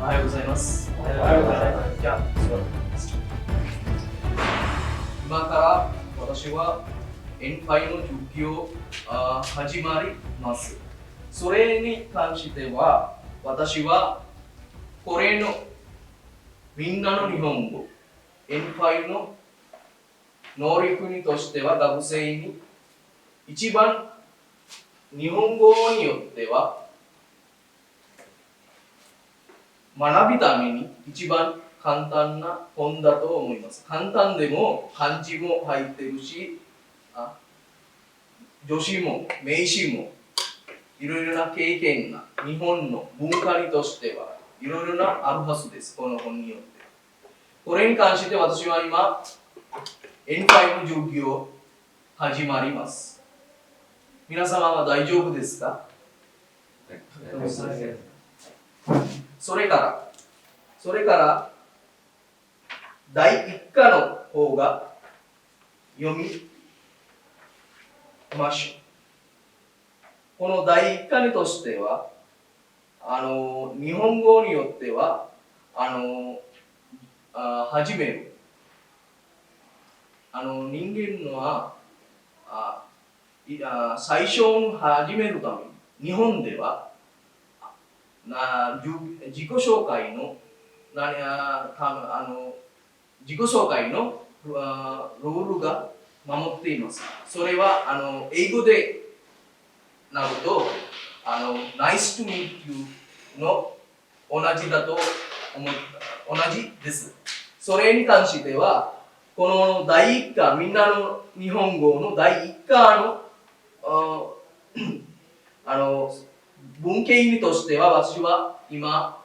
はようございます。おはようございます。じゃあ、今から私はN5の授業始まります。それに関しては、私はこれのみんなの日本語 N5 の能力にとしては学生に一番日本語によっては学ぶために一番簡単な本だと思います。簡単でも漢字も入ってるし、助詞も名詞もいろいろな経験が日本の文化にとしてはいろいろなあるはずです。この本によって。これに関して私は今 N5 の授業始まります。皆様は大丈夫ですか？それから第1課の方が読みましょう。この第1課にとしては日本語によっては始める人間のは最初に始めるために日本では自己紹介の自己紹介のルールが守っています。それは英語でなるとNice to meet you の同じだと同じです。それに関してはこの第1課みんなの日本語の第1課の文系としては私は今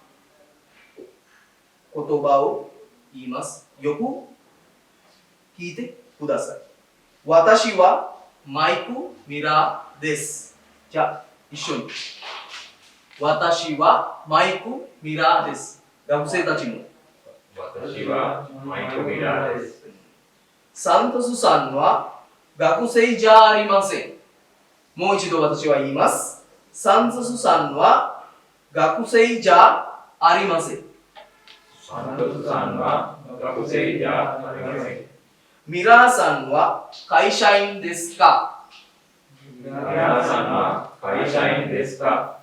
言葉を言います。よく聞いてください。私はマイク・ミラーです。じゃあ一緒に。私はマイク・ミラーです。学生たちも。私はマイク・ミラーです。サントスさんは学生じゃありません。もう一度私は言います。サントスさんは学生じゃありません。サントスさんは学生じゃありません。ミラーさんは会社員ですか？ミラーさんは会社員ですか？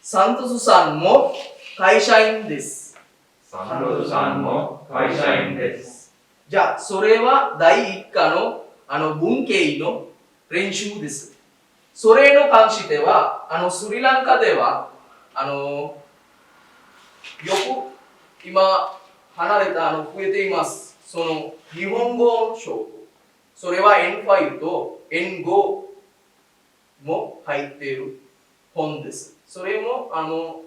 サントスさんも会社員です。サントスさんも会社員です。じゃあ、それは第1課の文系の練習です。それの関しては、スリランカでは、よく今離れた増えています。その日本語の章。それは N5 と N5 も入っている本です。それも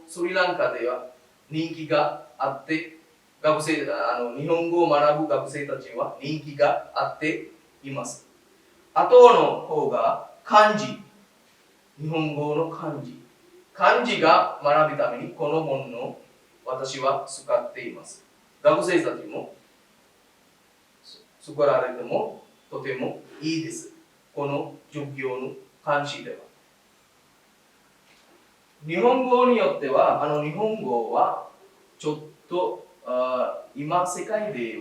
スリランカでは人気があって、日本語を学ぶ学生たちは人気があっています。あとの方が漢字。日本語の漢字。漢字が学ぶためにこの本の私は使っています。学生たちも作られてもとてもいいです。この授業の漢字では。日本語によっては、日本語はちょっと今世界で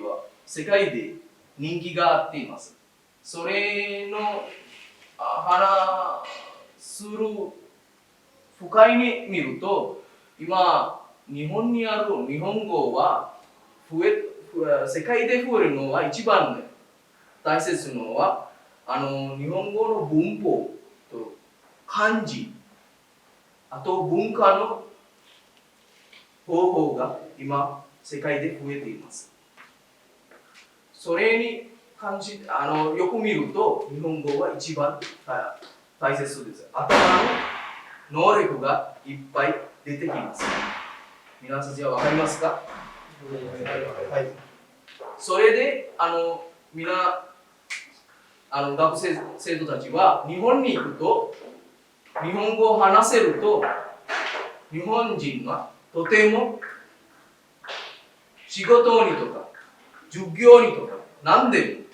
人気があっています。それの話する深いに見ると、今日本にある日本語は世界で増えるのは一番大切なのは日本語の文法と漢字、あと文化の方法が今世界で増えています。それに関してよく見ると日本語は一番大切です。頭の能力がいっぱい出てきます。皆さんは分かりますか？はい。それで学生徒たちは日本に行くと日本語を話せると日本人はとても仕事にとか授業にとか何でも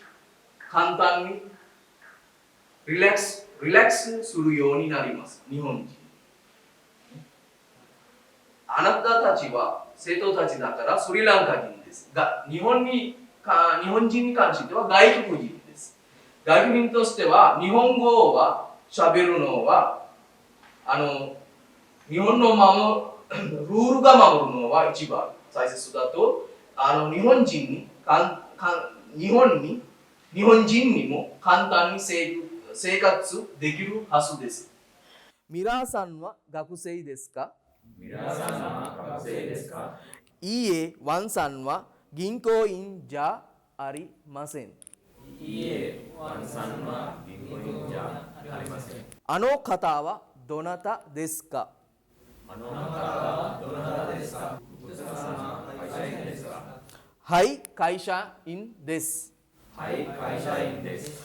簡単にリラックスするようになります。日本人あなたたちは生徒たちだからスリランカ人ですが、日本人に関しては外国人です。外国人としては日本語は喋るのは日本のルールが守るのは一番大切だと、日本人にも簡単に生活できるはずです。皆さんは学生ですか？皆さんは学生ですか？いいえ、ワンさんは銀行員じゃありません。いいえ、ワンさんは銀行員じゃありません。あの方はどなたですか？あの方はどなたですか？福田さんは会社員ですか？はい、会社員です。はい、会社員です。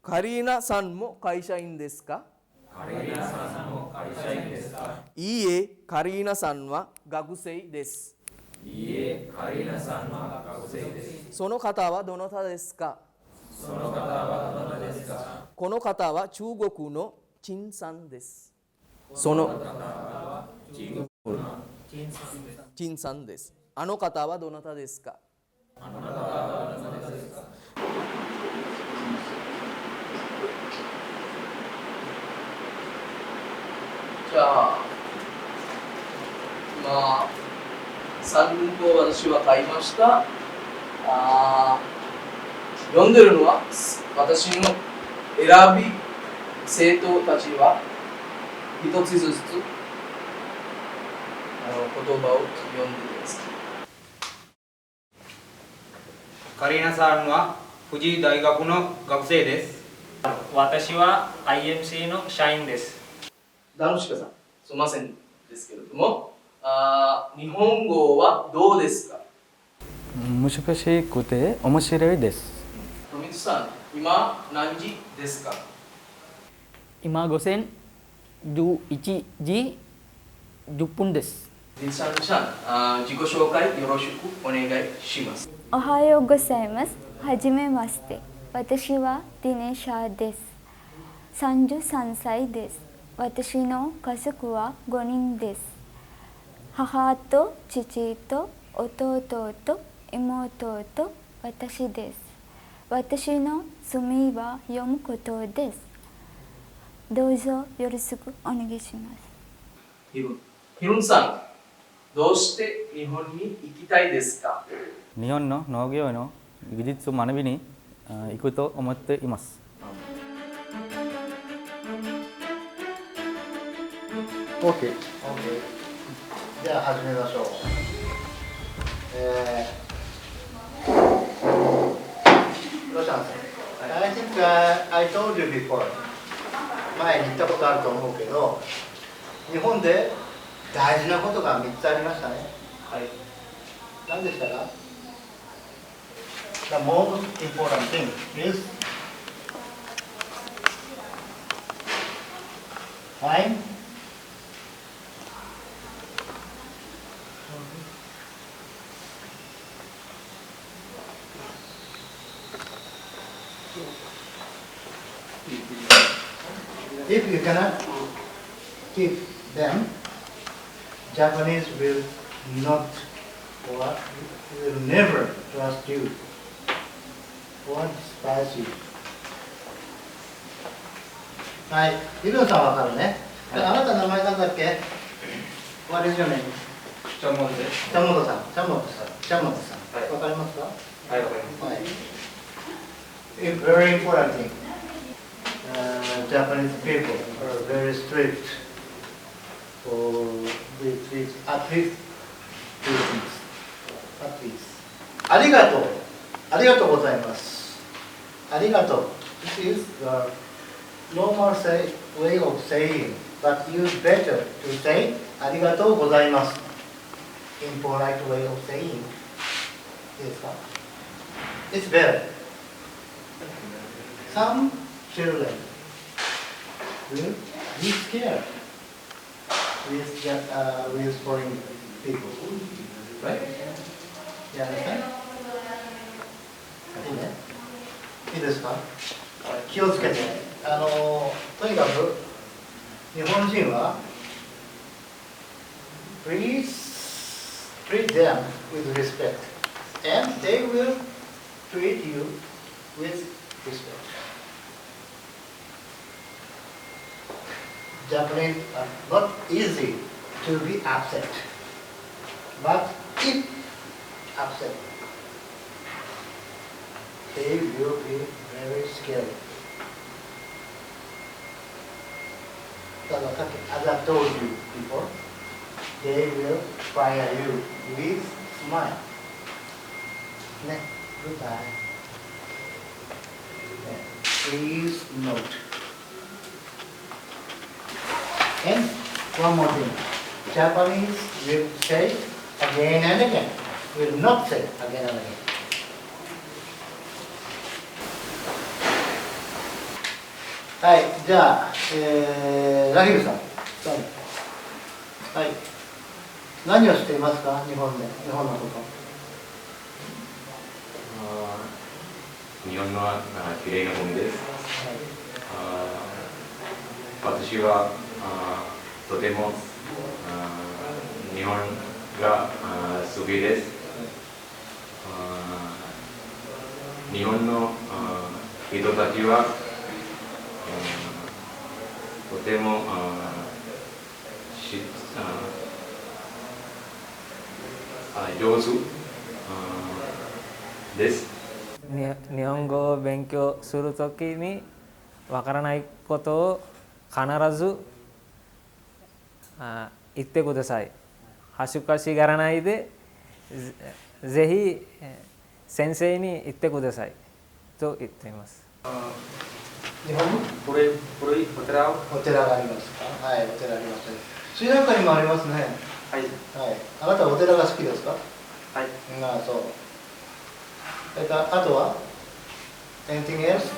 カリーナさんも会社員ですか？カリーナさんも会社員ですか？いいえ、カリーナさんは学生です。いいえ、カリーナさんは学生です。その方はどなたですか？その方はどなたですか？この方は中国の陳さんです。その方は中国の陳さんです。あの方はどなたですか？あの方はどなたですか？じゃあ、3文法を私は買いました。読んでるのは私の選び生徒たちは一つずつ言葉を読んでください。カリーナさんは富士大学の学生です。私は IMC の社員です。ダヌシカさん、すみませんですけれども、日本語はどうですか？難しくて面白いです。富津さん、今何時ですか？今午前11時10分です。リンさん、自己紹介よろしくお願いします。おはようございます。はじめまして。私はディネシャです。33歳です。私の家族は5人です。母と父と弟と妹と私です。私の趣味は読むことです。どうぞよろしくお願いします。ヒルンさん、どうして日本に行きたいですか？日本の農業の技術を学びに行くと思っています。OK。じゃあ始めましょう。ロシャンさん。I think I told you before。前に言ったことあると思うけど、日本で大事なことが3つありましたね。はい。何でしたか？ The most important thing is time, if you cannot keep them, Japanese will not or will never trust you or despise you. はい、イブンさんわかるね。あなた名前なんだっけ？What is your name? チャモンです。チャモトさん。わかりますか？はい、わかります。はい。Very important thing. Japanese people are very strict with athletes. ありがとう。ありがとうございます。ありがとう。This is the normal way of saying, but you better to say ありがとうございます。In polite way of saying. いいですか？ It's better. Some children will be scared with foreign people. Right? You understand? いいね。いいですか？気をつけて。とにかく日本人は please treat them with respect, and they will treat you with respect. Japanese are not easy to be upset, but if upset, they will be very scary. As I told you before, they will fire you with smile. Goodbye. Please note. And one more thing, Japanese will say again and again, will not say again and again. Right, じゃあ、ラヒルさん、はい、何をしていますか、日本のこと。日本のきれいな本です。私はとても日本が好きです。日本の人たちはとても上手です。日本語を勉強するときにわからないことを必ず言ってください。恥ずかしがらないで、ぜひ先生に言ってくださいと言っています。日本古いお寺をお寺がありますか。はい、お寺ありますね。スリランカにもありますね。はい。はい。あなたはお寺が好きですか。はい。そう。それからあとは anything else?